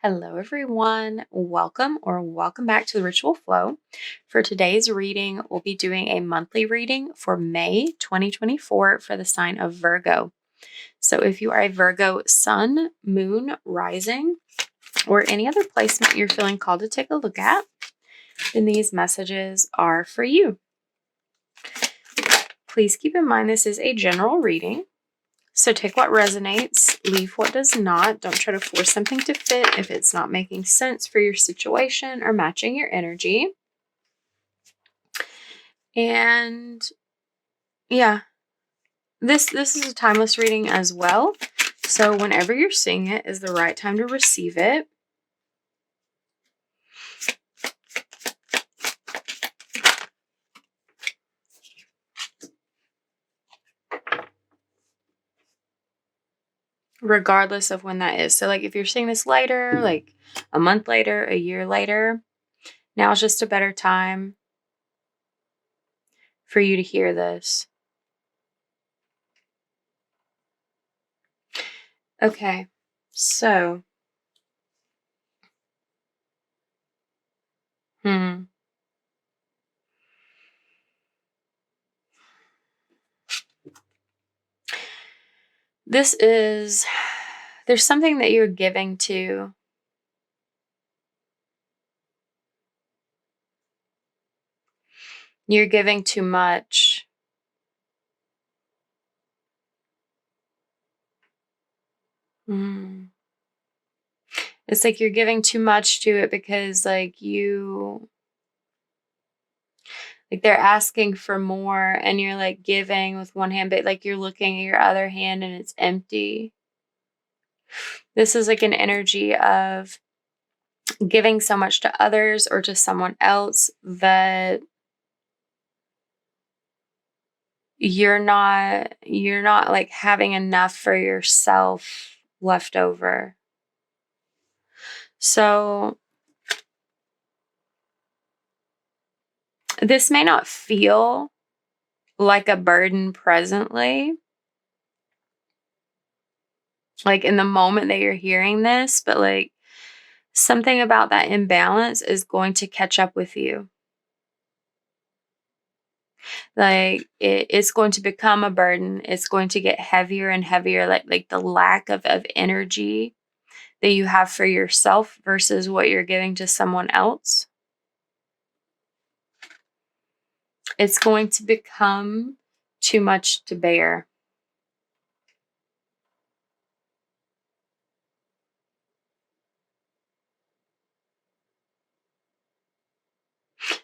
Hello, everyone. Welcome back to the Ritual Flow. For today's reading, we'll be doing a monthly reading for May 2024 for the sign of Virgo. So if you are a Virgo sun, moon, rising, or any other placement you're feeling called to take a look at, then these messages are for you. Please keep in mind this is a general reading. So take what resonates, leave what does not. Don't try to force something to fit if it's not making sense for your situation or matching your energy. And yeah, this is a timeless reading as well. So whenever you're seeing it is the right time to receive it. Regardless of when that is. So like if you're seeing this later, like a month later, a year later, now is just a better time for you to hear this. Okay, so there's something that you're giving to. You're giving too much. It's like you're giving too much to it because like they're asking for more and you're like giving with one hand, but like you're looking at your other hand and it's empty. This is like an energy of giving so much to others or to someone else that you're not like having enough for yourself left over. So this may not feel like a burden presently, like in the moment that you're hearing this, but like something about that imbalance is going to catch up with you. Like it's going to become a burden. It's going to get heavier and heavier, like the lack of energy that you have for yourself versus what you're giving to someone else. It's going to become too much to bear.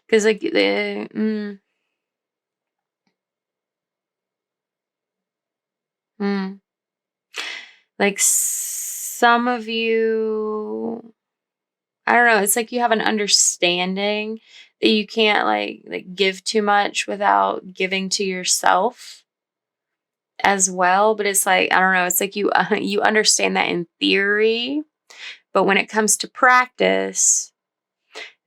Because like like some of you, I don't know, it's like you have an understanding that you can't like give too much without giving to yourself as well, but it's like, I don't know, it's like you understand that in theory, but when it comes to practice,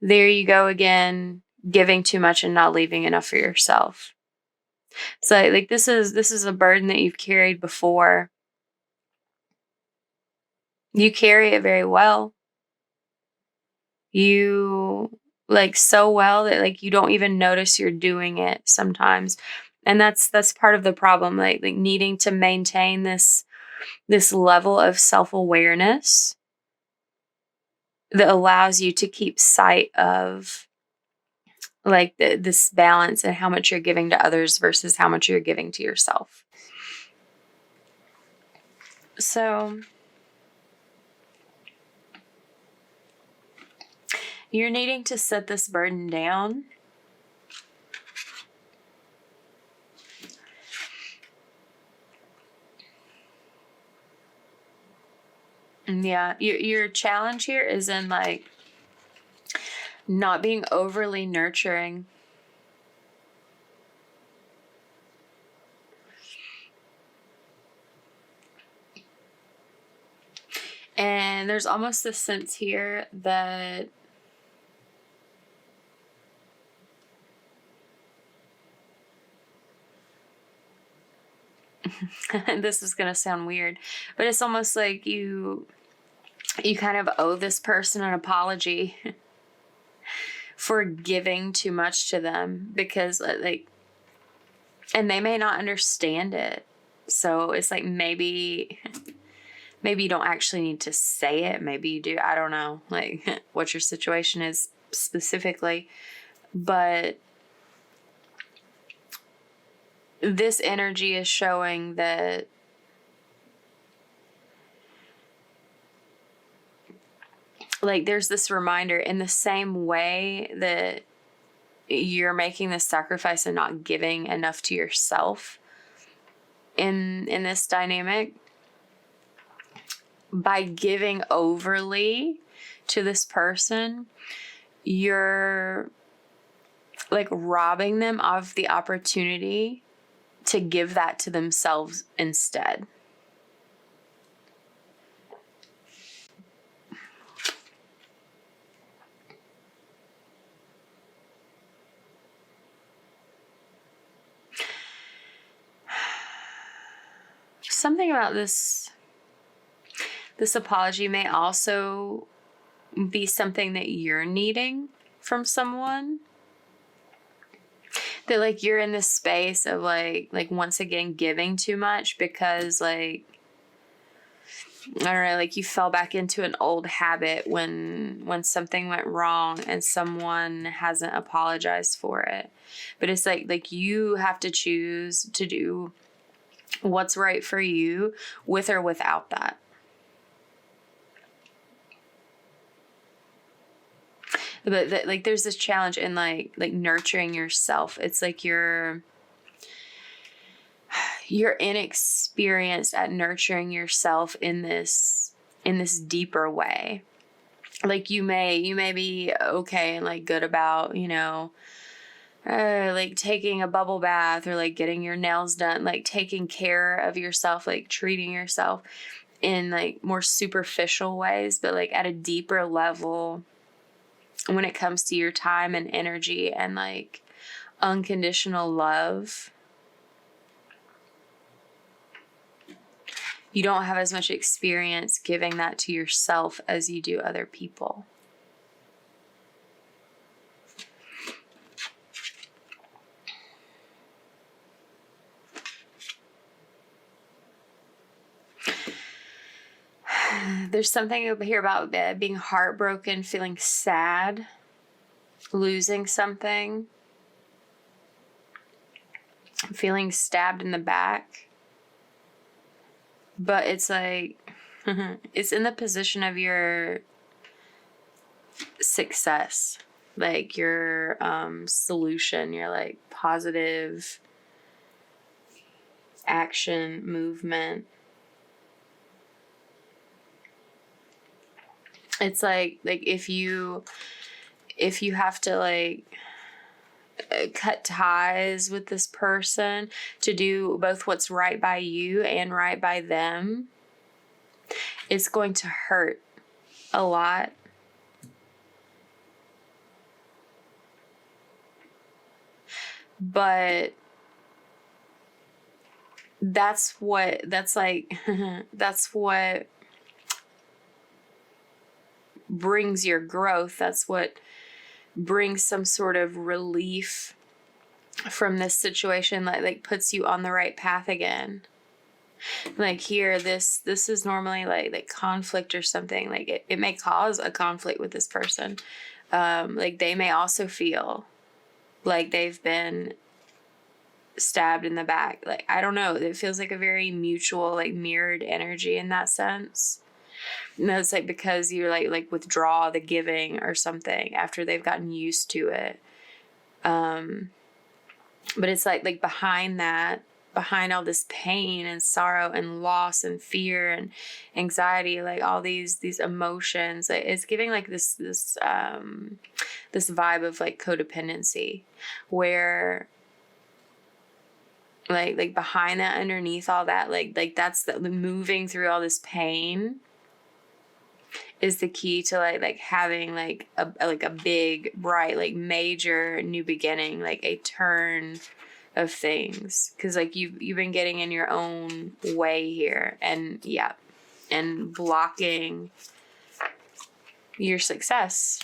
there you go again, giving too much and not leaving enough for yourself. So like this is a burden that you've carried before. You carry it very well. You like so well that like you don't even notice you're doing it sometimes. And that's part of the problem, like needing to maintain this level of self-awareness that allows you to keep sight of like this balance and how much you're giving to others versus how much you're giving to yourself. So you're needing to set this burden down. Yeah, your challenge here is in like not being overly nurturing. And there's almost this sense here that this is going to sound weird, but it's almost like you you kind of owe this person an apology for giving too much to them, because like, and they may not understand it. So it's like, maybe you don't actually need to say it. Maybe you do. I don't know, like, what your situation is specifically. But this energy is showing that like there's this reminder, in the same way that you're making this sacrifice and not giving enough to yourself in this dynamic, by giving overly to this person, you're like robbing them of the opportunity to give that to themselves instead. Something about this apology may also be something that you're needing from someone. That like you're in this space of like once again giving too much, because like, I don't know, like you fell back into an old habit when something went wrong and someone hasn't apologized for it. But it's like you have to choose to do what's right for you with or without that. But like there's this challenge in like nurturing yourself. It's like you're inexperienced at nurturing yourself in this deeper way. Like you may be okay and like good about, like taking a bubble bath or like getting your nails done, like taking care of yourself, like treating yourself in like more superficial ways. But like at a deeper level, when it comes to your time and energy and like unconditional love, you don't have as much experience giving that to yourself as you do other people. There's something over here about being heartbroken, feeling sad, losing something, feeling stabbed in the back. But it's like, it's in the position of your success, like your solution, your like positive action, movement. It's like if you have to like cut ties with this person to do both what's right by you and right by them, it's going to hurt a lot. But that's what brings your growth. That's what brings some sort of relief from this situation, like puts you on the right path again. Like here, this is normally like conflict or something. Like it may cause a conflict with this person. Like they may also feel like they've been stabbed in the back. Like, I don't know. It feels like a very mutual, like mirrored energy in that sense. And it's like because you like withdraw the giving or something after they've gotten used to it. But it's like behind that, behind all this pain and sorrow and loss and fear and anxiety, like all these emotions, it's giving like this vibe of like codependency, where like behind that, underneath all that, like that's the moving through all this pain is the key to like having like a big, bright, like major new beginning, like a turn of things. Because like you've been getting in your own way here, and blocking your success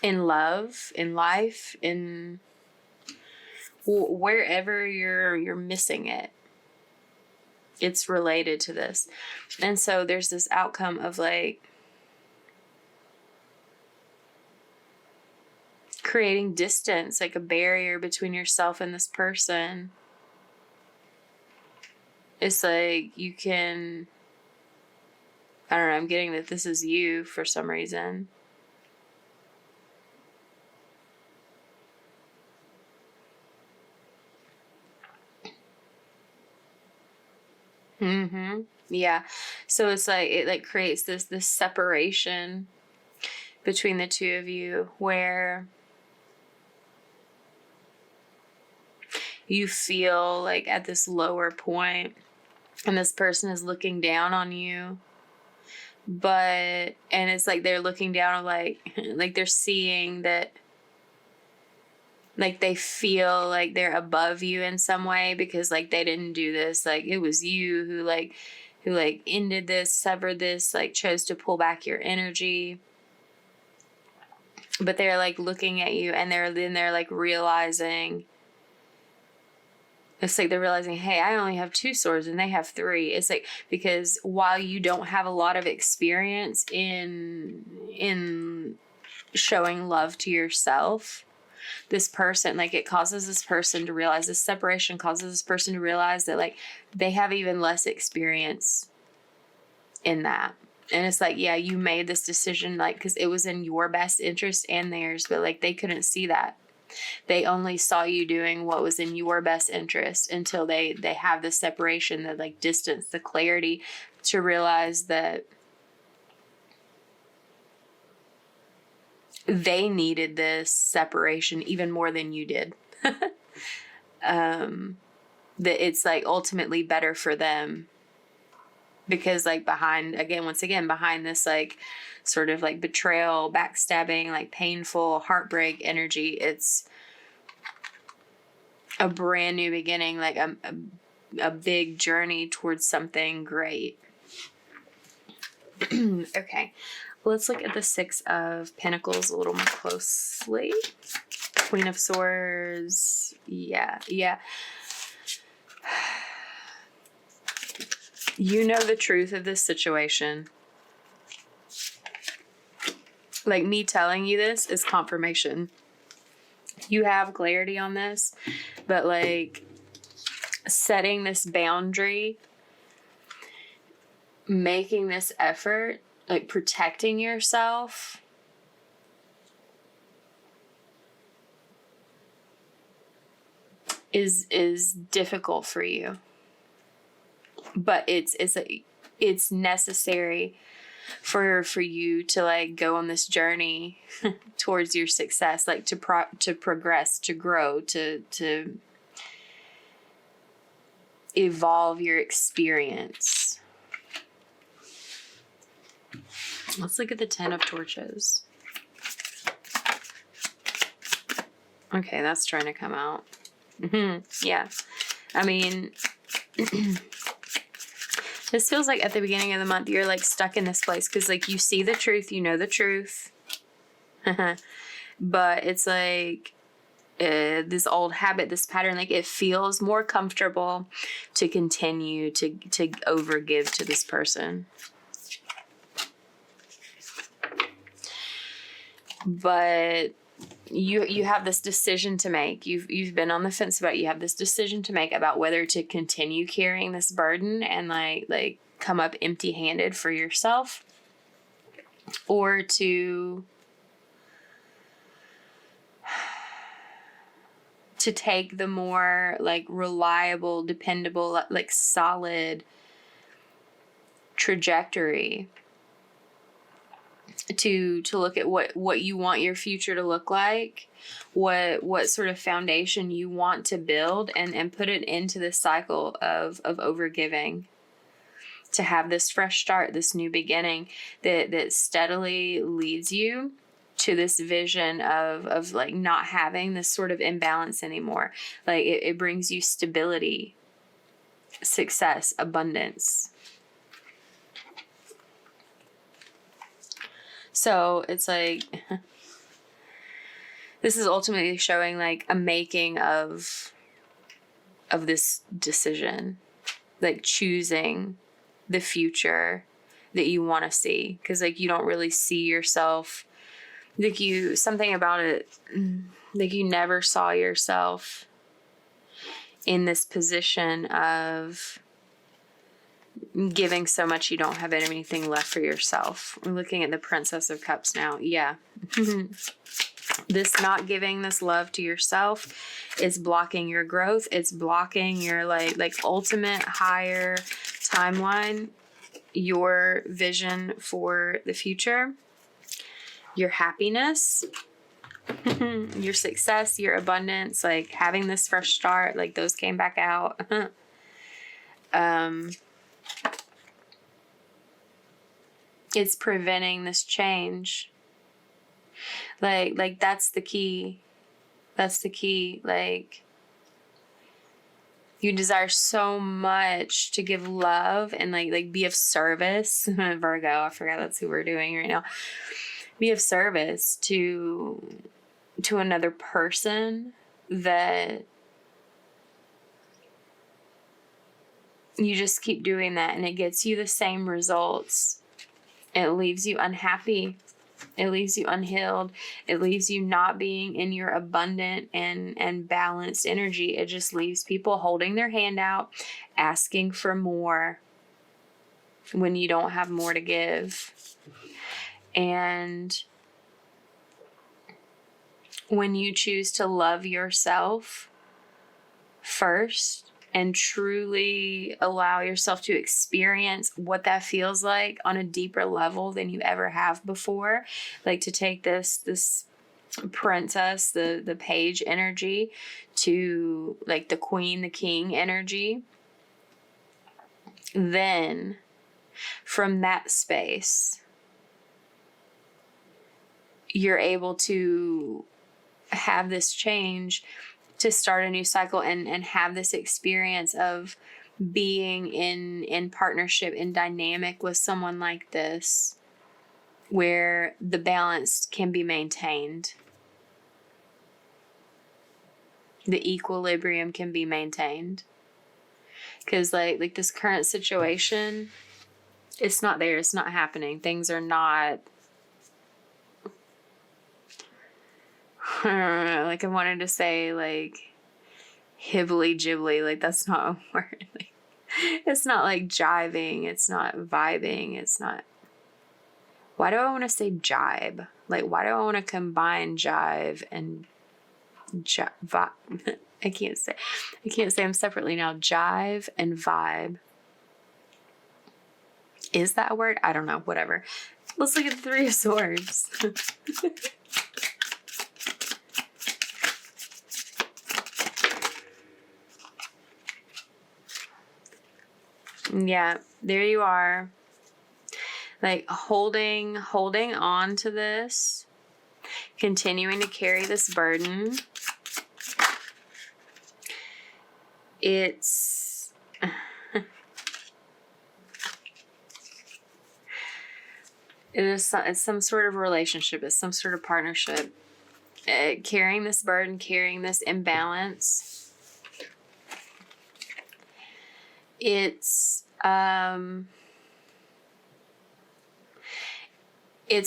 in love, in life, in wherever you're missing it. It's related to this. And so there's this outcome of like creating distance, like a barrier between yourself and this person. It's like you can, I don't know, I'm getting that this is you for some reason. Yeah. So it's like, it like creates this separation between the two of you where you feel like at this lower point and this person is looking down on you. And it's like they're looking down on like they're seeing that, like they feel like they're above you in some way because like they didn't do this. Like it was you who ended this, severed this, like chose to pull back your energy. But they're like looking at you and they're like realizing, it's like they're realizing, hey, I only have 2 swords and they have 3. It's like, because while you don't have a lot of experience in showing love to yourself, this person, like it causes this person to realize, this separation causes this person to realize that like they have even less experience in that. And it's like, yeah, you made this decision like because it was in your best interest and theirs, but like they couldn't see that. They only saw you doing what was in your best interest until they have the separation, the like distance, the clarity to realize that they needed this separation even more than you did. That it's like ultimately better for them because like behind this like sort of like betrayal, backstabbing, like painful heartbreak energy, it's a brand new beginning, like a big journey towards something great. Okay, let's look at the 6 of Pentacles a little more closely. Queen of Swords. Yeah. You know the truth of this situation. Like me telling you this is confirmation. You have clarity on this, but like setting this boundary, making this effort, like protecting yourself is difficult for you. But it's necessary for you to like go on this journey towards your success, like to progress, to grow, to evolve your experience. Let's look at the 10 of Torches. Okay, that's trying to come out. Yeah. I mean, this feels like at the beginning of the month, you're like stuck in this place because like you see the truth, you know the truth. But it's like this old habit, this pattern, like it feels more comfortable to continue to overgive to this person. But you have this decision to make. You've been on the fence about it. You have this decision to make about whether to continue carrying this burden and like come up empty-handed for yourself, or to take the more like reliable, dependable, like solid trajectory to look at what you want your future to look like, what sort of foundation you want to build, and put it into this cycle of overgiving to have this fresh start, this new beginning that steadily leads you to this vision of like not having this sort of imbalance anymore. Like it brings you stability, success, abundance. So it's like, this is ultimately showing like a making of this decision, like choosing the future that you want to see. Because like you don't really see yourself, like something about it, like you never saw yourself in this position of giving so much you don't have anything left for yourself. We're looking at the Princess of Cups now. Yeah. This not giving this love to yourself is blocking your growth. It's blocking your like ultimate higher timeline, your vision for the future, your happiness, your success, your abundance, like having this fresh start, like those came back out. It's preventing this change. Like that's the key. That's the key. Like, you desire so much to give love and like be of service. Virgo, I forgot that's who we're doing right now. Be of service to another person, that you just keep doing that and it gets you the same results. It leaves you unhappy. It leaves you unhealed. It leaves you not being in your abundant and balanced energy. It just leaves people holding their hand out, asking for more when you don't have more to give. And when you choose to love yourself first and truly allow yourself to experience what that feels like on a deeper level than you ever have before, like to take this princess, the page energy, to like the queen, the king energy, then from that space, you're able to have this change, to start a new cycle and have this experience of being in partnership, in dynamic with someone like this, where the balance can be maintained. The equilibrium can be maintained. Because like this current situation, it's not there. It's not happening. Things are not... I don't know, like I wanted to say like hibbly jibbly, like that's not a word. Like, it's not like jiving, it's not vibing, it's not... Why do I want to say jibe? Like, why do I want to combine jive and vibe? I can't say them separately now. Jive and vibe. Is that a word? I don't know. Whatever. Let's look at the Three of Swords. Yeah, there you are. Like holding on to this, continuing to carry this burden. It's it's some sort of relationship. It's some sort of partnership. Carrying this burden, carrying this imbalance. It's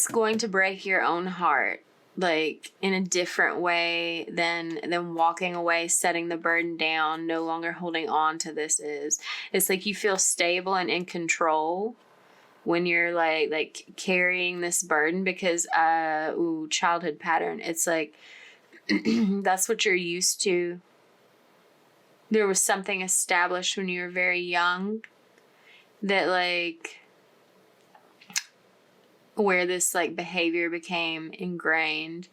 going to break your own heart, like in a different way than walking away, setting the burden down, no longer holding on to this is. It's like you feel stable and in control when you're like carrying this burden, because childhood pattern. It's like that's what you're used to. There was something established when you were very young that like where this like behavior became ingrained.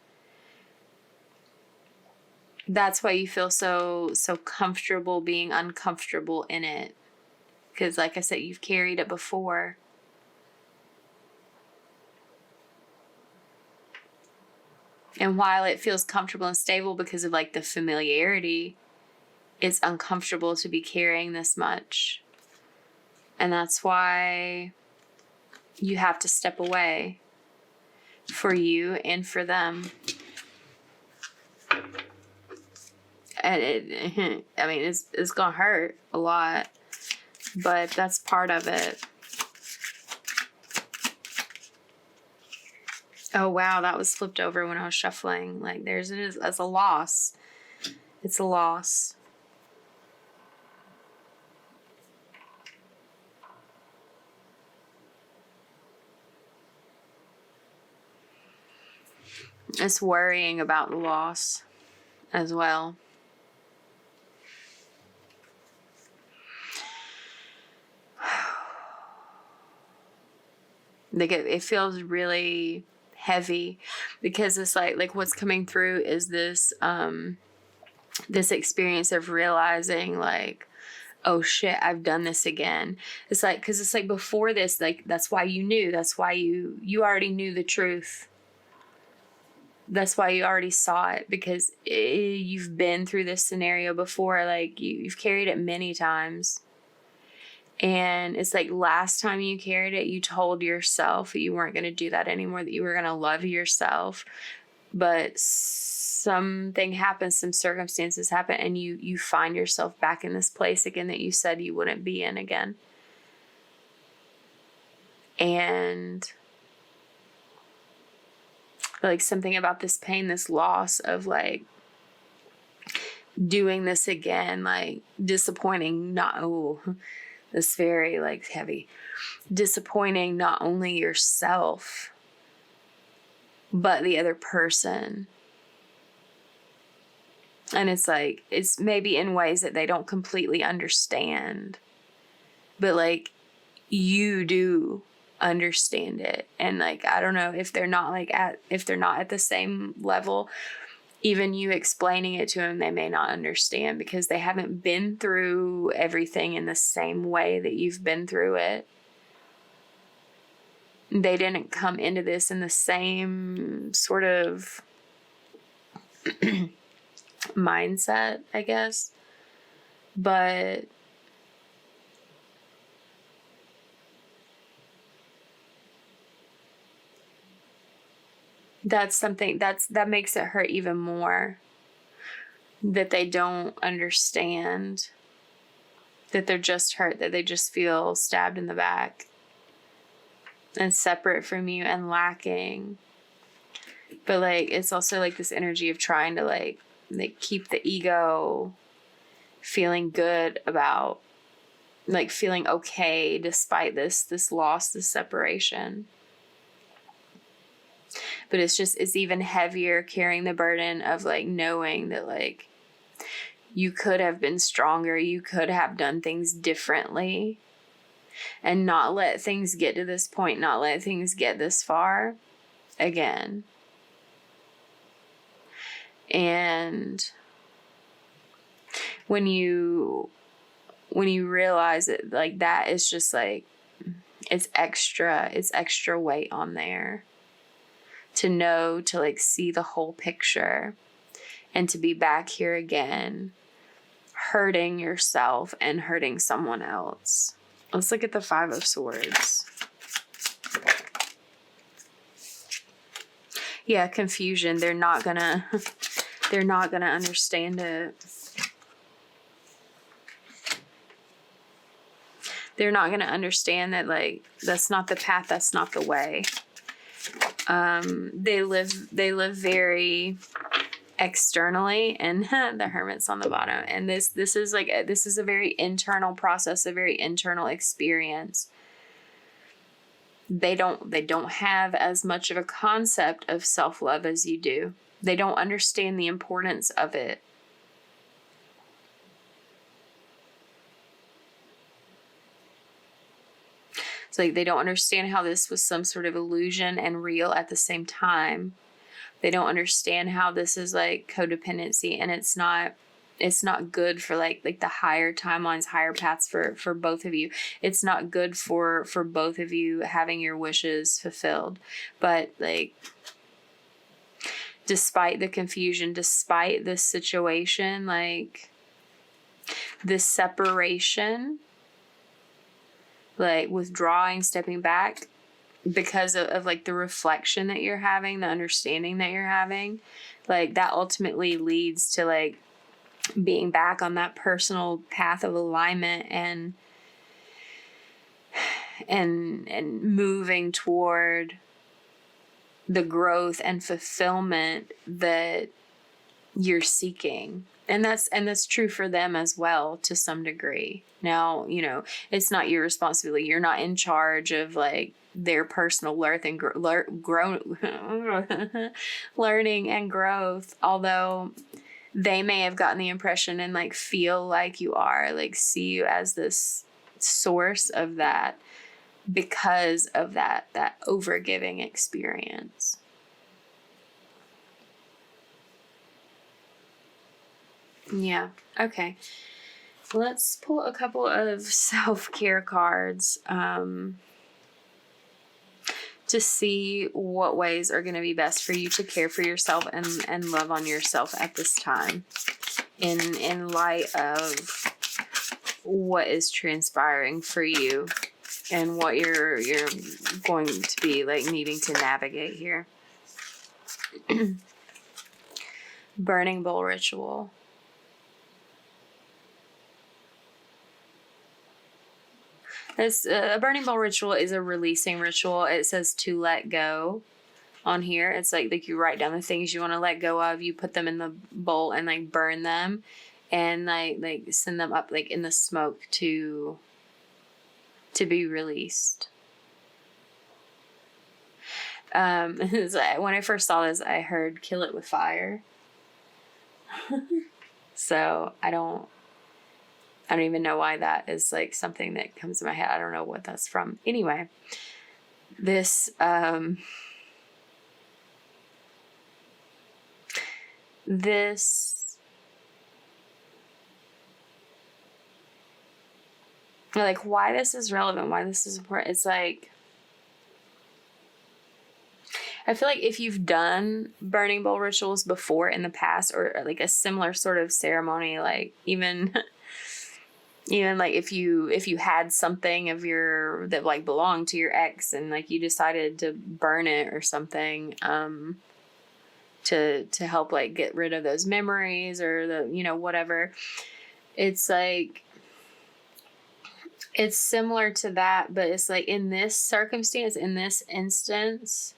That's why you feel so comfortable being uncomfortable in it. Because like I said, you've carried it before. And while it feels comfortable and stable because of like the familiarity, it's uncomfortable to be carrying this much. And that's why you have to step away. for you and for them. And it's gonna hurt a lot, but that's part of it. Oh wow, that was flipped over when I was shuffling. Like there's it is as a loss. It's a loss. It's worrying about the loss as well. Like it feels really heavy because it's like what's coming through is this this experience of realizing like, oh shit, I've done this again. It's like, because it's like before this, like that's why you knew, that's why you already knew the truth. That's why you already saw it, because you've been through this scenario before. Like you've carried it many times. And it's like last time you carried it, you told yourself that you weren't going to do that anymore, that you were going to love yourself. But something happens, some circumstances happen, and you find yourself back in this place again that you said you wouldn't be in again. And like something about this pain, this loss of like doing this again, like disappointing, this very like heavy, disappointing not only yourself, but the other person. And it's like, it's maybe in ways that they don't completely understand, but like you do understand it. And like, I don't know if they're not at the same level, even you explaining it to them, they may not understand because they haven't been through everything in the same way that you've been through it. They didn't come into this in the same sort of mindset, I guess. But that's something that makes it hurt even more, that they don't understand, that they're just hurt, that they just feel stabbed in the back and separate from you and lacking. But like it's also like this energy of trying to like keep the ego feeling good about, like feeling okay despite this loss, this separation. But it's even heavier carrying the burden of like knowing that like you could have been stronger, you could have done things differently, and not let things get to this point, not let things get this far again. And when you realize it, like that is just like it's extra weight on there. To know, to like see the whole picture and to be back here again, hurting yourself and hurting someone else. Let's look at the 5 of Swords. Yeah, confusion. They're not gonna understand it. They're not gonna understand that like that's not the path, that's not the way. They live very externally, and the Hermit's on the bottom. And this is a very internal process, a very internal experience. They don't have as much of a concept of self-love as you do. They don't understand the importance of it. It's like they don't understand how this was some sort of illusion and real at the same time. They don't understand how this is like codependency, and it's not good for like the higher timelines, higher paths for both of you. It's not good for both of you having your wishes fulfilled. But like, despite the confusion, despite this situation, like this separation, like withdrawing, stepping back, because of like the reflection that you're having, the understanding that you're having, like that ultimately leads to like being back on that personal path of alignment and moving toward the growth and fulfillment that you're seeking. And that's true for them as well to some degree. Now, you know, it's not your responsibility. You're not in charge of like their personal learning and growth, although they may have gotten the impression and like feel like you are, like see you as this source of that because of that overgiving experience. Yeah. Okay. Let's pull a couple of self-care cards to see what ways are going to be best for you to care for yourself and love on yourself at this time in light of what is transpiring for you and what you're going to be like needing to navigate here. Burning bowl ritual. This a burning bowl ritual is a releasing ritual. It says to let go on here. It's like you write down the things you want to let go of. You put them in the bowl and like burn them, and like send them up like in the smoke to be released. When I first saw this, I heard "kill it with fire." So I don't even know why that is like something that comes to my head. I don't know what that's from. Anyway, this like why this is relevant, why this is important. It's like I feel like if you've done burning bowl rituals before in the past, or like a similar sort of ceremony, like even like if you had something of that like belonged to your ex and like you decided to burn it or something to help like get rid of those memories or the, you know, whatever. It's like it's similar to that, but it's like in this circumstance, in this instance,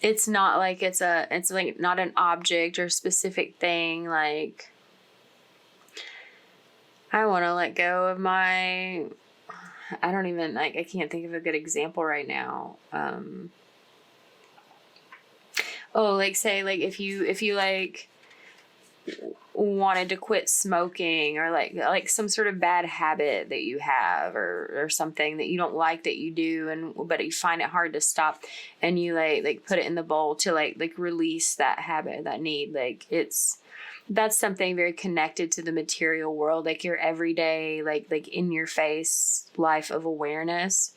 it's not like it's like not an object or specific thing. Like I want to let go of I don't even like, I can't think of a good example right now. Like say like if you like wanted to quit smoking or like some sort of bad habit that you have or something that you don't like that you do but you find it hard to stop, and you like put it in the bowl to like release that habit, that need, like that's something very connected to the material world, like your everyday like in your face life of awareness.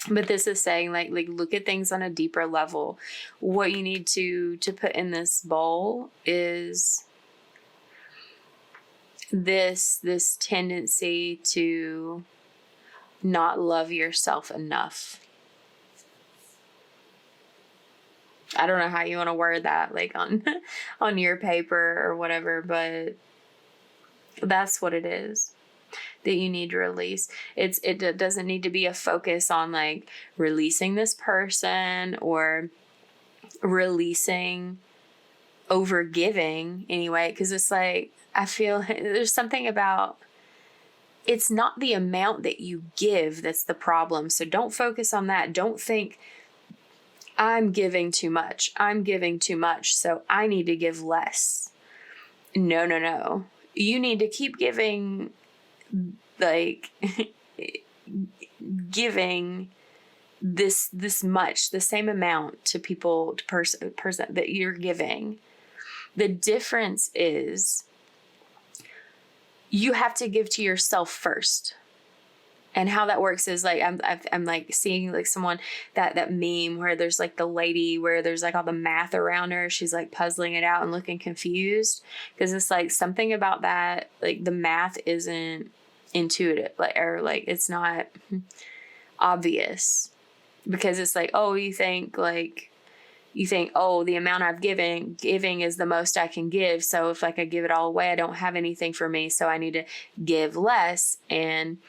But this is saying like look at things on a deeper level. What you need to put in this bowl is this tendency to not love yourself enough. I don't know how you want to word that, like on your paper or whatever, but that's what it is that you need to release. It doesn't need to be a focus on like releasing this person or releasing overgiving anyway, because it's like I feel there's something about it's not the amount that you give that's the problem. So don't focus on that. Don't think I'm giving too much, so I need to give less. No. You need to keep giving, like giving this much, the same amount to people, to person that you're giving. The difference is you have to give to yourself first. And how that works is like I'm like seeing like someone that meme where there's like the lady where there's like all the math around her. She's like puzzling it out and looking confused because it's like something about that, like the math isn't intuitive, like or like it's not obvious. Because it's like, oh, you think, oh, the amount I've giving is the most I can give. So if like I give it all away, I don't have anything for me. So I need to give less and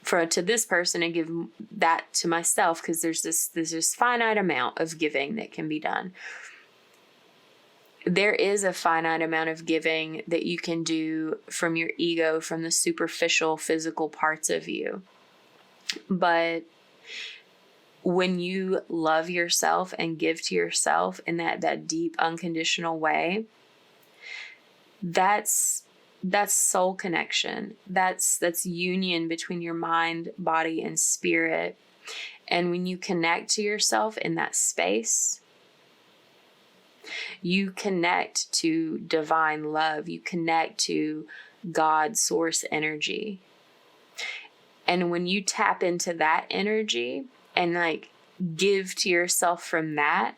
to this person and give that to myself, because there's this finite amount of giving that can be done. There is a finite amount of giving that you can do from your ego, from the superficial physical parts of you. But when you love yourself and give to yourself in that deep, unconditional way, that's soul connection. That's union between your mind, body, and spirit. And when you connect to yourself in that space, you connect to divine love. You connect to God, source energy. And when you tap into that energy and like give to yourself from that,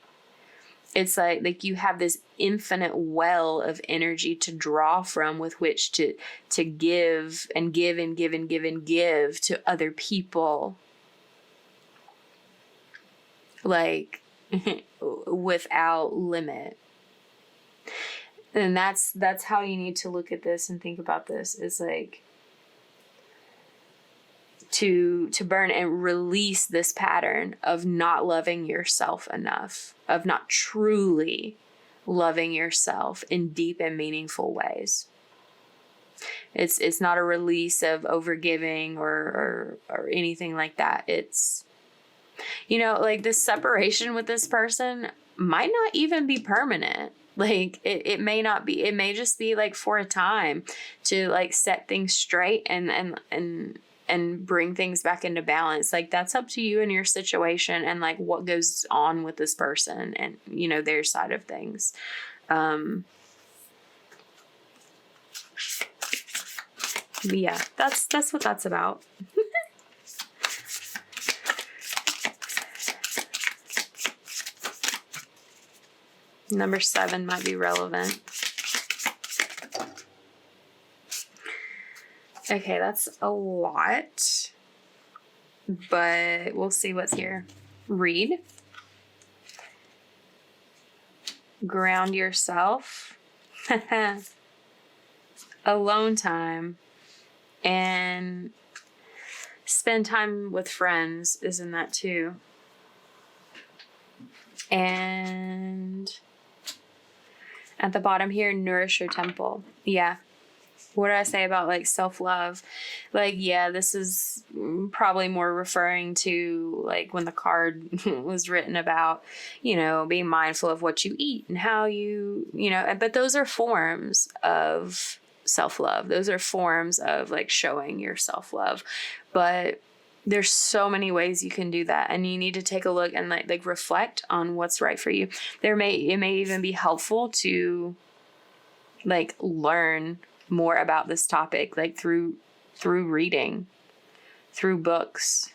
it's like you have this infinite well of energy to draw from, with which to give and give and give and give and give to other people, like without limit. And that's how you need to look at this and think about this, is like to burn and release this pattern of not loving yourself enough, of not truly loving yourself in deep and meaningful ways. It's not a release of overgiving or anything like that. It's, like this separation with this person might not even be permanent. Like it may not be. It may just be like for a time to like set things straight and bring things back into balance. Like that's up to you and your situation and like what goes on with this person and their side of things. But yeah, that's what that's about. Number 7 might be relevant. Okay, that's a lot, but we'll see what's here. Read. Ground yourself. Alone time. And spend time with friends is in that too. And at the bottom here, nourish your temple. Yeah. What did I say about like self-love? Like, yeah, this is probably more referring to like when the card was written about, being mindful of what you eat and how but those are forms of self-love. Those are forms of like showing your self-love. But there's so many ways you can do that, and you need to take a look and like reflect on what's right for you. It may even be helpful to like learn more about this topic, like through reading, through books.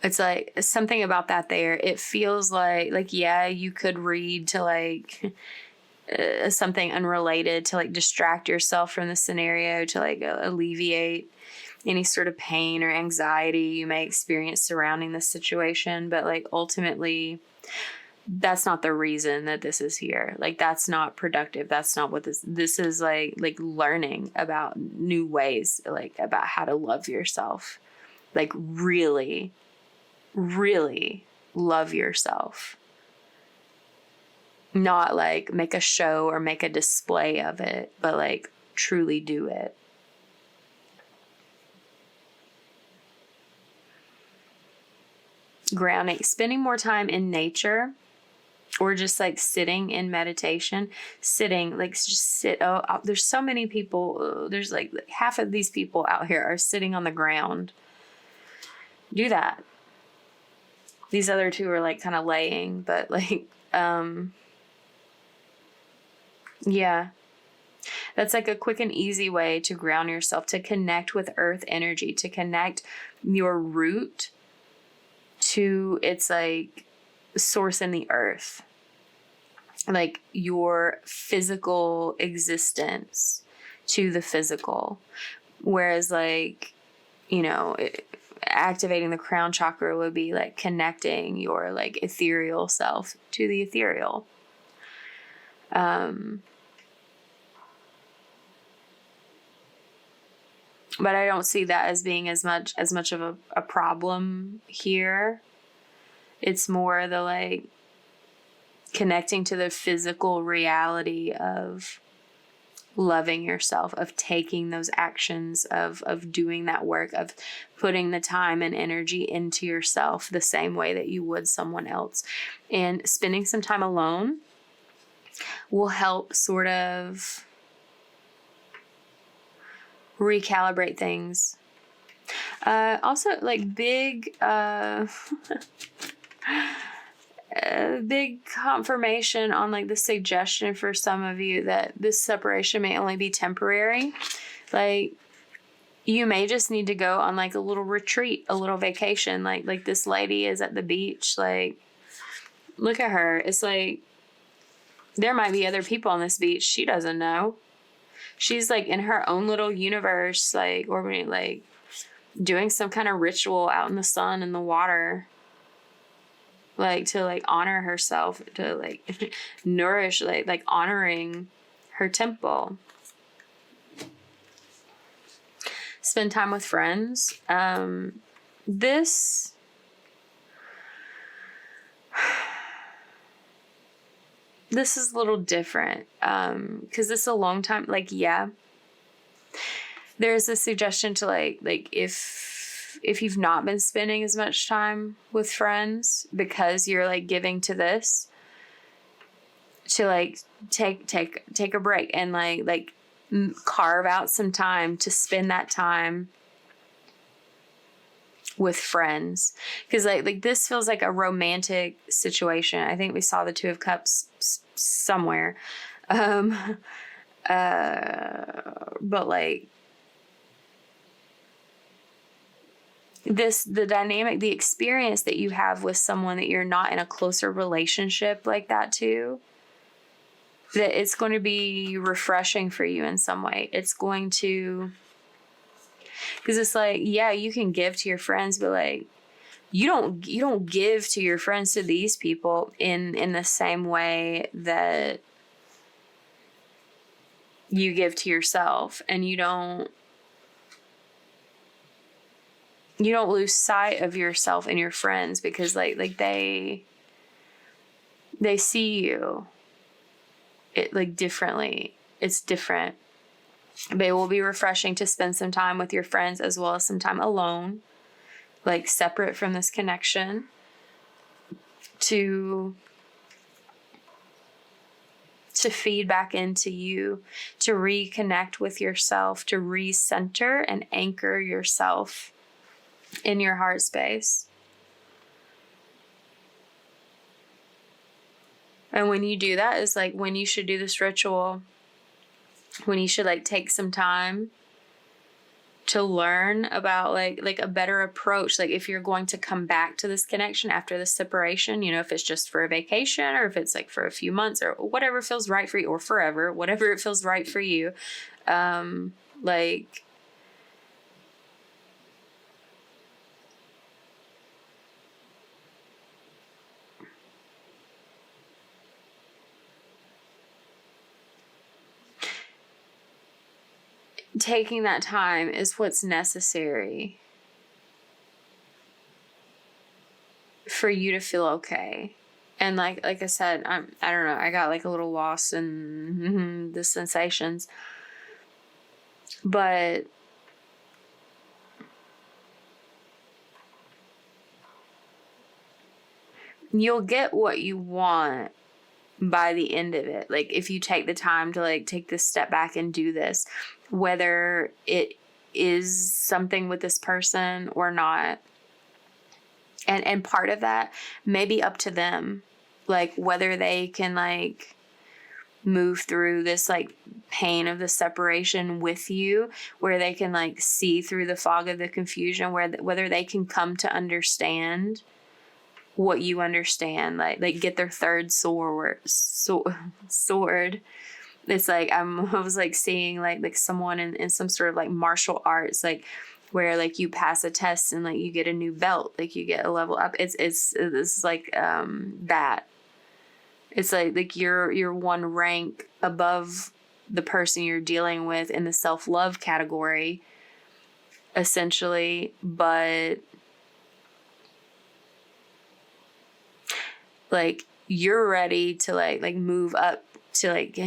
It's like something about that there. It feels like yeah, you could read to like something unrelated to like distract yourself from the scenario, to like alleviate any sort of pain or anxiety you may experience surrounding this situation. But like ultimately, that's not the reason that this is here. Like that's not productive. That's not what this is like learning about new ways, like about how to love yourself, like really, really love yourself. Not like make a show or make a display of it, but like truly do it. Grounding, spending more time in nature, or just like sitting in meditation, just sit. There's so many people. There's like half of these people out here are sitting on the ground. Do that. These other two are like kind of laying, but like, yeah, that's like a quick and easy way to ground yourself, to connect with earth energy, to connect your root to its like source in the earth, like your physical existence to the physical. Whereas like, activating the crown chakra would be like connecting your like ethereal self to the ethereal. But I don't see that as being as much of a problem here. It's more the like connecting to the physical reality of loving yourself, of taking those actions, of doing that work, of putting the time and energy into yourself the same way that you would someone else. And spending some time alone will help sort of recalibrate things. Also, like big big confirmation on like the suggestion for some of you that this separation may only be temporary. Like you may just need to go on like a little retreat, a little vacation. Like this lady is at the beach. Like, look at her. It's like there might be other people on this beach. She doesn't know. She's like in her own little universe, like orbiting, like doing some kind of ritual out in the sun and the water. Like to like honor herself, to like nourish, like honoring her temple. Spend time with friends. This is a little different because this is a long time. Like, yeah, there's a suggestion to like if you've not been spending as much time with friends because you're like giving to this, to like take a break and like carve out some time to spend that time with friends. Because like this feels like a romantic situation. I think we saw the Two of Cups somewhere. But like the dynamic, the experience that you have with someone that you're not in a closer relationship like that to, that it's going to be refreshing for you in some way. It's going to, because it's like, yeah, you can give to your friends, but like you don't give to your friends, to these people in the same way that you give to yourself. And you don't lose sight of yourself and your friends, because like they see you like differently. It's different. But it will be refreshing to spend some time with your friends as well as some time alone, like separate from this connection, to feed back into you, to reconnect with yourself, to recenter and anchor yourself in your heart space. And when you do that is like when you should do this ritual, when you should like take some time to learn about like a better approach. Like if you're going to come back to this connection after the separation, if it's just for a vacation or if it's like for a few months or whatever feels right for you, or forever, whatever it feels right for you. Like taking that time is what's necessary for you to feel okay. And like I said, I don't know, I got like a little lost in the sensations, but you'll get what you want by the end of it. Like if you take the time to like take this step back and do this, whether it is something with this person or not. And part of that may be up to them, like whether they can like move through this like pain of the separation with you, where they can like see through the fog of the confusion, whether they can come to understand what you understand, like get their third sword it's like I was like seeing like someone in some sort of like martial arts, like where like you pass a test and like you get a new belt, like you get a level up. It's this is like that. It's like you're one rank above the person you're dealing with in the self-love category, essentially, but like you're ready to like move up to like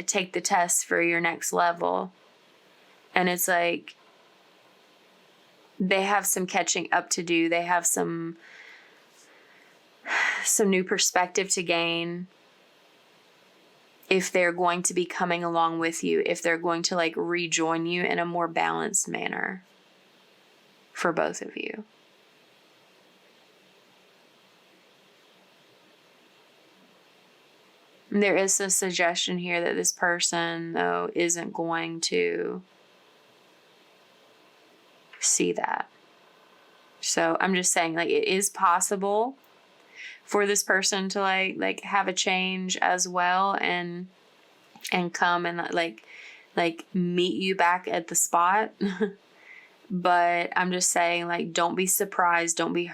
take the test for your next level. And it's like they have some catching up to do. They have some new perspective to gain if they're going to be coming along with you, if they're going to like rejoin you in a more balanced manner for both of you. There is a suggestion here that this person, though, isn't going to see that. So I'm just saying, like, it is possible for this person to like have a change as well and come and like meet you back at the spot. But I'm just saying, like, don't be surprised, don't be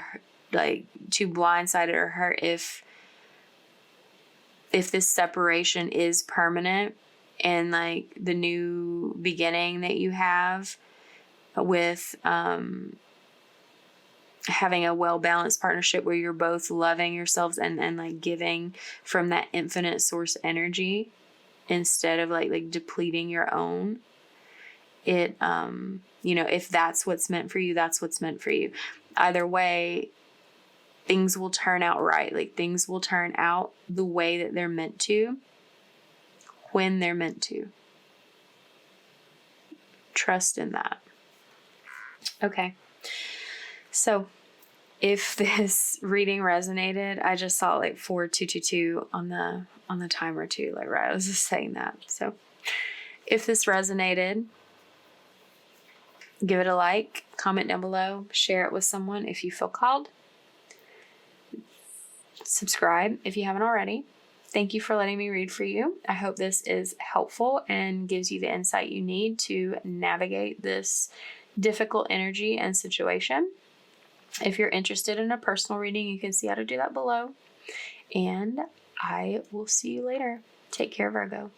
like too blindsided or hurt if this separation is permanent, and like the new beginning that you have with having a well-balanced partnership where you're both loving yourselves and like giving from that infinite source energy instead of like depleting your own. It if that's what's meant for you, that's what's meant for you. Either way, things will turn out right. Like, things will turn out the way that they're meant to, when they're meant to. Trust in that. Okay. So if this reading resonated, I just saw like 4222 on the timer too, like right, I was just saying that. So if this resonated, give it a like, comment down below, share it with someone if you feel called. Subscribe if you haven't already. Thank you for letting me read for you. I hope this is helpful and gives you the insight you need to navigate this difficult energy and situation. If you're interested in a personal reading, you can see how to do that below. And I will see you later. Take care, Virgo.